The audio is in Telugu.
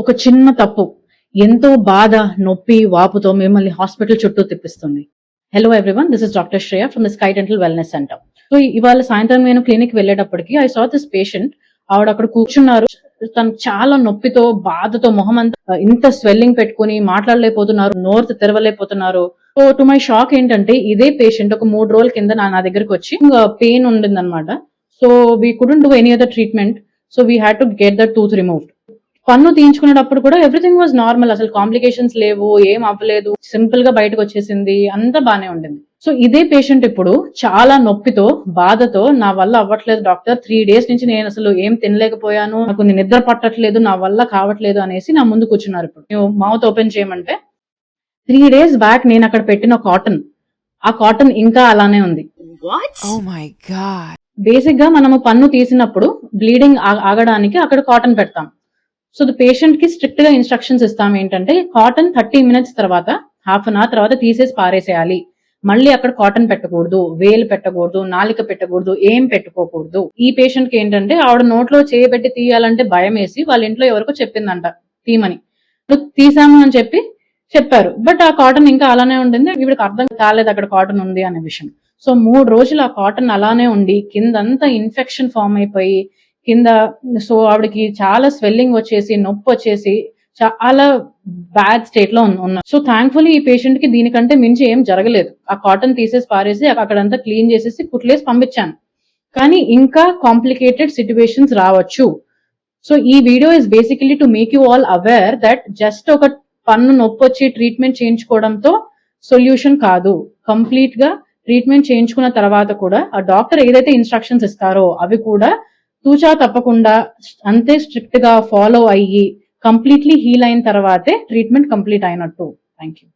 ఒక చిన్న తప్పు ఎంతో బాధ, నొప్పి, వాపుతో మిమ్మల్ని హాస్పిటల్ చుట్టూ తిప్పిస్తుంది. Hello everyone, this is doctor Shreya from the Sky dental wellness centre. సో ఇవాళ సాయంత్రం నేను క్లినిక్ వెళ్ళేటప్పటికి ఐ సా దిస్ పేషెంట్. ఆవిడ అక్కడ కూర్చున్నారు. తను చాలా నొప్పితో, బాధతో, మొహం అంతా ఇంత స్వెల్లింగ్ పెట్టుకుని మాట్లాడలేకపోతున్నారు, నోరు తెరవలేకపోతున్నారు. సో టు మై షాక్ ఏంటంటే ఇదే పేషెంట్ ఒక 3 రోజుల కింద నా దగ్గరికి వచ్చి పెయిన్ ఉండిందన్నమాట. So we couldn't do any other treatment. So we had to get the tooth removed. పన్ను తీయించుకునేటప్పుడు కూడా ఎవ్రీథింగ్ వాజ్ నార్మల్, అసలు కాంప్లికేషన్స్ లేవు, ఏం అవ్వలేదు, సింపుల్ గా బయటకు వచ్చేసింది, అంతా బానే ఉండింది. సో ఇదే పేషెంట్ ఇప్పుడు చాలా నొప్పితో, బాధతో, నా వల్ల అవ్వట్లేదు డాక్టర్, 3 days నుంచి నేను అసలు ఏం తినలేకపోయాను, నాకు నిద్ర పట్టట్లేదు, నా వల్ల కావట్లేదు అనేసి నా ముందు కూర్చున్నారు. ఇప్పుడు మౌత్ ఓపెన్ చేయమంటే 3 days బ్యాక్ నేను అక్కడ పెట్టిన కాటన్, ఆ కాటన్ ఇంకా అలానే ఉంది. బేసిక్ గా మనము పన్ను తీసినప్పుడు బ్లీడింగ్ ఆగడానికి అక్కడ కాటన్ పెడతాం. సో ద పేషెంట్ కి స్ట్రిక్ట్ గా ఇన్స్ట్రక్షన్స్ ఇస్తాం ఏంటంటే కాటన్ 30 minutes తర్వాత, హాఫ్ అన్ అవర్ తర్వాత తీసేసి పారేసేయాలి. మళ్ళీ అక్కడ కాటన్ పెట్టకూడదు, వేలు పెట్టకూడదు, నాలిక పెట్టకూడదు, ఏం పెట్టుకోకూడదు. ఈ పేషెంట్ కి ఏంటంటే ఆవిడ నోట్లో చేయబెట్టి తీయాలంటే భయం వేసి వాళ్ళ ఇంట్లో ఎవరికో చెప్పిందంట తీమని. తీసాము అని చెప్పారు. బట్ ఆ కాటన్ ఇంకా అలానే ఉండింది. వీడికి అర్థం కాలేదు అక్కడ కాటన్ ఉంది అనే విషయం. సో 3 రోజులు ఆ కాటన్ అలానే ఉండి కిందంతా ఇన్ఫెక్షన్ ఫామ్ అయిపోయి కింద, సో ఆవిడకి చాలా స్వెల్లింగ్ వచ్చేసి, నొప్పి వచ్చేసి చాలా బ్యాడ్ స్టేట్ లో ఉన్నా. సో థ్యాంక్ఫుల్లీ ఈ పేషెంట్ కి దీనికంటే మించి ఏం జరగలేదు. ఆ కాటన్ తీసేసి పారేసి అక్కడంతా క్లీన్ చేసేసి కుట్లేసి పంపించాను. కానీ ఇంకా కాంప్లికేటెడ్ సిచ్యువేషన్స్ రావచ్చు. సో ఈ video is basically to make you all aware that just ఒక పన్ను నొప్పి వచ్చి ట్రీట్మెంట్ చేయించుకోవడంతో సొల్యూషన్ కాదు. కంప్లీట్ గా ట్రీట్మెంట్ చేయించుకున్న తర్వాత కూడా ఆ డాక్టర్ ఏదైతే ఇన్స్ట్రక్షన్స్ ఇస్తారో అవి కూడా తూచా తప్పకుండా అంతే స్ట్రిక్ట్ గా ఫాలో అయ్యి కంప్లీట్లీ హీల్ అయిన తర్వాతే ట్రీట్మెంట్ కంప్లీట్ అయినట్టు. Thank you.